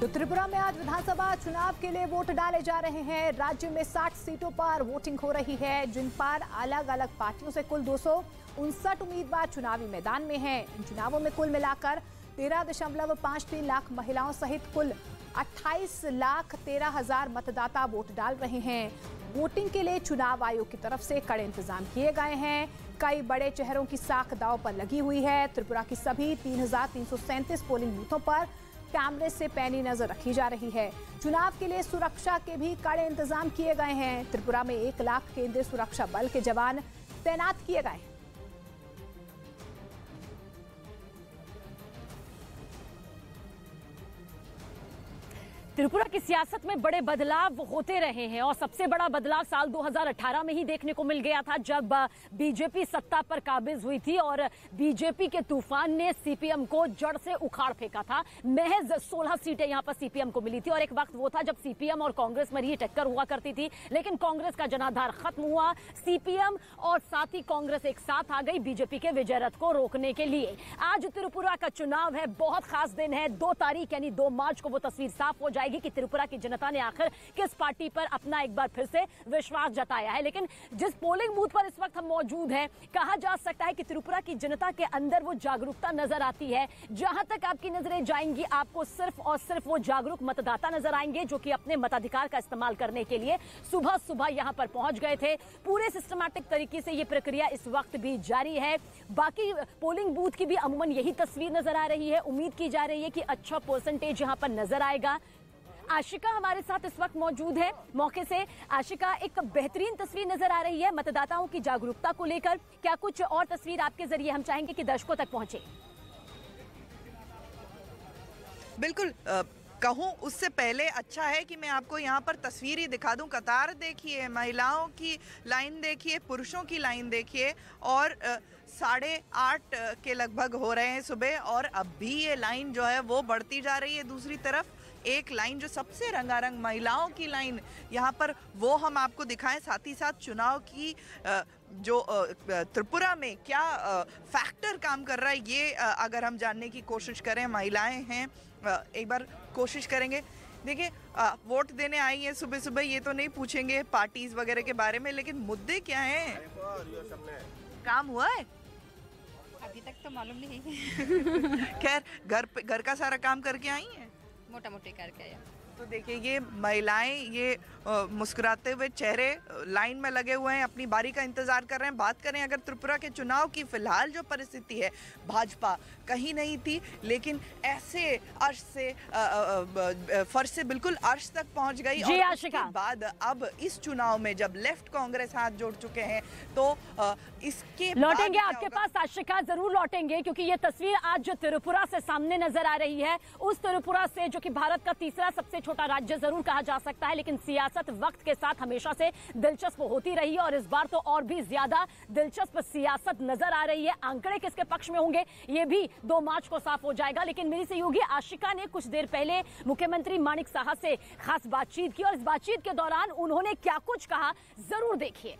तो त्रिपुरा में आज विधानसभा चुनाव के लिए वोट डाले जा रहे हैं। राज्य में 60 सीटों पर वोटिंग हो रही है, जिन पर अलग अलग पार्टियों से कुल 259 उम्मीदवार चुनावी मैदान में हैं। इन चुनावों में कुल मिलाकर 13.53 लाख महिलाओं सहित कुल 28,13,000 मतदाता वोट डाल रहे हैं। वोटिंग के लिए चुनाव आयोग की तरफ से कड़े इंतजाम किए गए हैं। कई बड़े चेहरों की साख दांव पर लगी हुई है। त्रिपुरा की सभी 3,337 पोलिंग बूथों पर कैमरे से पैनी नजर रखी जा रही है। चुनाव के लिए सुरक्षा के भी कड़े इंतजाम किए गए हैं। त्रिपुरा में 1 लाख केंद्रीय सुरक्षा बल के जवान तैनात किए गए हैं। त्रिपुरा की सियासत में बड़े बदलाव होते रहे हैं और सबसे बड़ा बदलाव साल 2018 में ही देखने को मिल गया था, जब बीजेपी सत्ता पर काबिज हुई थी और बीजेपी के तूफान ने सीपीएम को जड़ से उखाड़ फेंका था। महज 16 सीटें यहां पर सीपीएम को मिली थी और एक वक्त वो था जब सीपीएम और कांग्रेस में ही टक्कर हुआ करती थी, लेकिन कांग्रेस का जनाधार खत्म हुआ। सीपीएम और साथ ही कांग्रेस एक साथ आ गई बीजेपी के विजय रथ को रोकने के लिए। आज त्रिपुरा का चुनाव है, बहुत खास दिन है। 2 तारीख यानी 2 मार्च को वो तस्वीर साफ हो जाएगी कि त्रिपुरा की जनता ने आखिर किस पार्टी पर अपना एक बार फिर से विश्वास जताया है। लेकिन जिस पोलिंग बूथ पर इस वक्त हम मौजूद हैं, कहा जा सकता है कि त्रिपुरा की जनता के अंदर वो जागरूकता नजर आती है। जहां तक आपकी नजरें जाएंगी, आपको सिर्फ और सिर्फ वो जागरूक मतदाता नजर आएंगे जो कि अपने मताधिकार का इस्तेमाल करने के लिए सुबह सुबह यहां पर पहुंच गए थे। पूरे सिस्टमैटिक तरीके से ये प्रक्रिया इस वक्त भी जारी है। बाकी पोलिंग बूथ की भी अमूमन यही तस्वीर नजर आ रही है। उम्मीद की जा रही है कि अच्छा परसेंटेज यहां पर नजर आएगा। आशिका हमारे साथ इस वक्त मौजूद है मौके से। आशिका, एक बेहतरीन तस्वीर नजर आ रही है मतदाताओं की जागरूकता को लेकर। क्या कुछ और तस्वीर आपके जरिए हम चाहेंगे कि दर्शकों तक पहुंचे? बिल्कुल, कहूँ उससे पहले अच्छा है कि मैं आपको यहाँ पर तस्वीर ही दिखा दूँ। कतार देखिए, महिलाओं की लाइन देखिए, पुरुषों की लाइन देखिए और 8:30 के लगभग हो रहे हैं सुबह और अब भी ये लाइन जो है वो बढ़ती जा रही है। दूसरी तरफ एक लाइन जो सबसे रंगारंग महिलाओं की लाइन यहाँ पर, वो हम आपको दिखाएं। साथ ही साथ चुनाव की जो त्रिपुरा में क्या फैक्टर काम कर रहा है, ये अगर हम जानने की कोशिश करें। महिलाएं हैं, एक बार कोशिश करेंगे। देखिए, वोट देने आई है सुबह सुबह, ये तो नहीं पूछेंगे पार्टीज वगैरह के बारे में, लेकिन मुद्दे क्या हैं? काम हुआ है? अभी तक तो मालूम नहीं। खैर, घर का सारा काम करके आई हैं? मोटा मोटी करके आया। तो देखिए, ये महिलाएं, ये मुस्कुराते हुए चेहरे लाइन में लगे हुए हैं, अपनी बारी का इंतजार कर रहे हैं। बात करें अगर त्रिपुरा के चुनाव की फिलहाल जो परिस्थिति है, भाजपा कहीं नहीं थी, लेकिन ऐसे अर्श से फर्श से बिल्कुल अर्श तक पहुंच गई। और उसके बाद अब इस चुनाव में जब लेफ्ट कांग्रेस हाथ जोड़ चुके हैं, तो इसके लौटेंगे आपके पास आशिका, जरूर लौटेंगे, क्योंकि ये तस्वीर आज जो त्रिपुरा से सामने नजर आ रही है, उस त्रिपुरा से जो कि भारत का तीसरा सबसे छोटा राज्य जरूर कहा जा सकता है, लेकिन सियासत वक्त के साथ हमेशा से दिलचस्प होती रही है और इस बार तो और भी ज्यादा दिलचस्प सियासत नजर आ रही है। आंकड़े किसके पक्ष में होंगे ये भी 2 मार्च को साफ हो जाएगा। लेकिन मेरी सहयोगी आशिका ने कुछ देर पहले मुख्यमंत्री माणिक साहा से खास बातचीत की और इस बातचीत के दौरान उन्होंने क्या कुछ कहा, जरूर देखिए।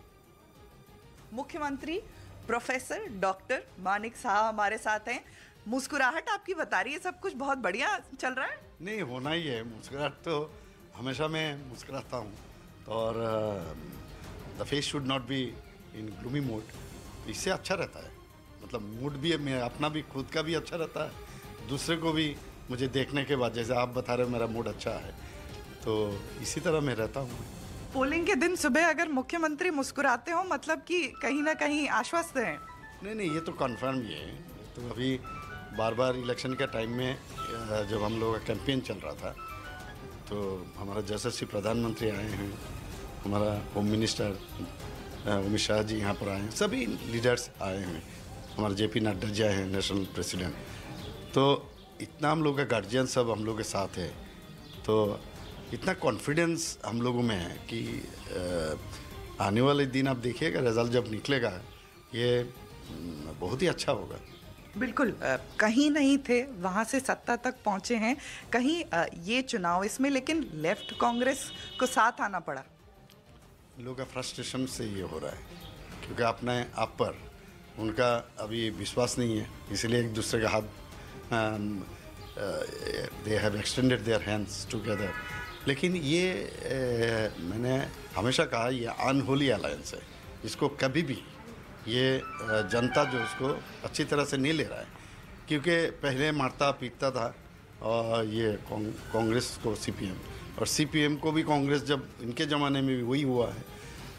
मुख्यमंत्री प्रोफेसर डॉक्टर माणिक साहा हमारे साथ हैं। मुस्कुराहट आपकी बता रही है सब कुछ बहुत बढ़िया चल रहा है। नहीं, होना ही है। मुस्कुराहट तो हमेशा मैं मुस्कुराता हूँ और the face should not be in gloomy mood. इससे अच्छा रहता है, मतलब मूड भी मैं अपना भी, खुद का भी अच्छा रहता है, दूसरे को भी मुझे देखने के बाद, जैसे आप बता रहे हो मेरा मूड अच्छा है, तो इसी तरह मैं रहता हूँ। पोलिंग के दिन सुबह अगर मुख्यमंत्री मुस्कुराते हो, मतलब कि कहीं ना कहीं आश्वस्त हैं। नहीं, ये तो कन्फर्म ही है। तो अभी बार बार इलेक्शन के टाइम में जब हम लोग का कैंपेन चल रहा था, तो हमारा यशस्वी प्रधानमंत्री आए हैं, हमारा होम मिनिस्टर अमित शाह जी यहाँ पर आए हैं, सभी लीडर्स आए हैं, हमारे जेपी नड्डा जी आए हैं, नेशनल प्रेसिडेंट। तो इतना हम लोग का गार्जियन सब हम लोग के साथ है, तो इतना कॉन्फिडेंस हम लोगों में है कि आने वाले दिन आप देखिएगा, रिजल्ट जब निकलेगा ये बहुत ही अच्छा होगा। बिल्कुल, कहीं नहीं थे, वहाँ से सत्ता तक पहुँचे हैं। कहीं ये चुनाव इसमें, लेकिन लेफ्ट कांग्रेस को साथ आना पड़ा। लोगों का फ्रस्ट्रेशन से ये हो रहा है, क्योंकि अपने आप पर उनका अभी विश्वास नहीं है, इसलिए एक दूसरे का हाथ they have extended their hands together. लेकिन ये मैंने हमेशा कहा ये अनहोली अलायंस है, इसको कभी भी ये जनता जो इसको अच्छी तरह से नहीं ले रहा है, क्योंकि पहले मारता पीटता था और ये कांग्रेस को सीपीएम, और सीपीएम को भी कांग्रेस, जब इनके ज़माने में भी वही हुआ है,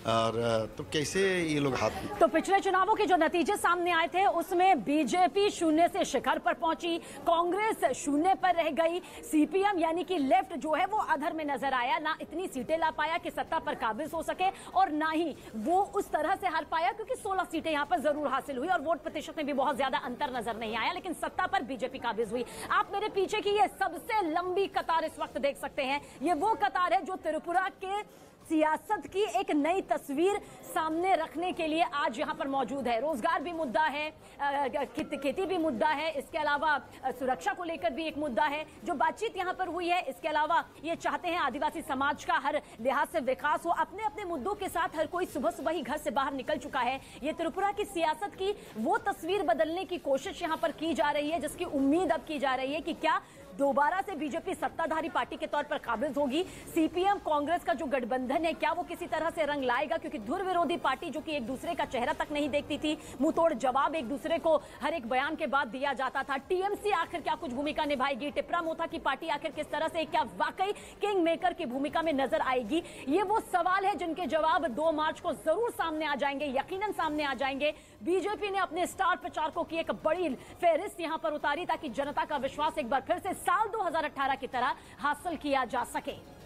और तो कैसे ये लोग हाथ। तो पिछले चुनावों के जो नतीजे सामने आए थे उसमें बीजेपी शून्य से शिखर पर पहुंची, कांग्रेस शून्य पर रह गई, सीपीएम यानी कि लेफ्ट जो है वो अधर में नजर आया, ना इतनी सीटें ला पाया कि सत्ता पर काबिज हो सके, और ना ही वो उस तरह से हार पाया, क्योंकि 16 सीटें यहां पर जरूर हासिल हुई और वोट प्रतिशत में भी बहुत ज्यादा अंतर नजर नहीं आया, लेकिन सत्ता पर बीजेपी काबिज हुई। आप मेरे पीछे की ये सबसे लंबी कतार इस वक्त देख सकते हैं, ये वो कतार है जो त्रिपुरा के सियासत की एक नई तस्वीर सामने रखने के लिए आज यहां पर मौजूद है। रोजगार भी मुद्दा है, खेती भी मुद्दा है, इसके अलावा सुरक्षा को लेकर भी एक मुद्दा है। जो बातचीत यहां पर हुई है, इसके अलावा ये चाहते हैं आदिवासी समाज का हर लिहाज से विकास हो। अपने अपने मुद्दों के साथ हर कोई सुबह सुबह ही घर से बाहर निकल चुका है। ये त्रिपुरा की सियासत की वो तस्वीर बदलने की कोशिश यहां पर की जा रही है, जिसकी उम्मीद अब की जा रही है कि क्या दोबारा से बीजेपी सत्ताधारी पार्टी के तौर पर काबिज होगी। सीपीएम कांग्रेस का जो गठबंधन है, क्या वो किसी तरह से रंग लाएगा, क्योंकि धुर विरोधी पार्टी जो कि एक दूसरे का चेहरा तक नहीं देखती थी, मुंह तोड़ जवाब एक दूसरे को हर एक बयान के बाद दिया जाता था। टीएमसी आखिर क्या कुछ भूमिका निभाएगी, टिपरा मोथा की पार्टी आखिर किस तरह से, क्या वाकई किंग मेकर की भूमिका में नजर आएगी, ये वो सवाल है जिनके जवाब 2 मार्च को जरूर सामने आ जाएंगे, यकीनन सामने आ जाएंगे। बीजेपी ने अपने स्टार प्रचारकों की एक बड़ी फेहरिस्त यहां पर उतारी ताकि जनता का विश्वास एक बार फिर से साल 2018 की तरह हासिल किया जा सके।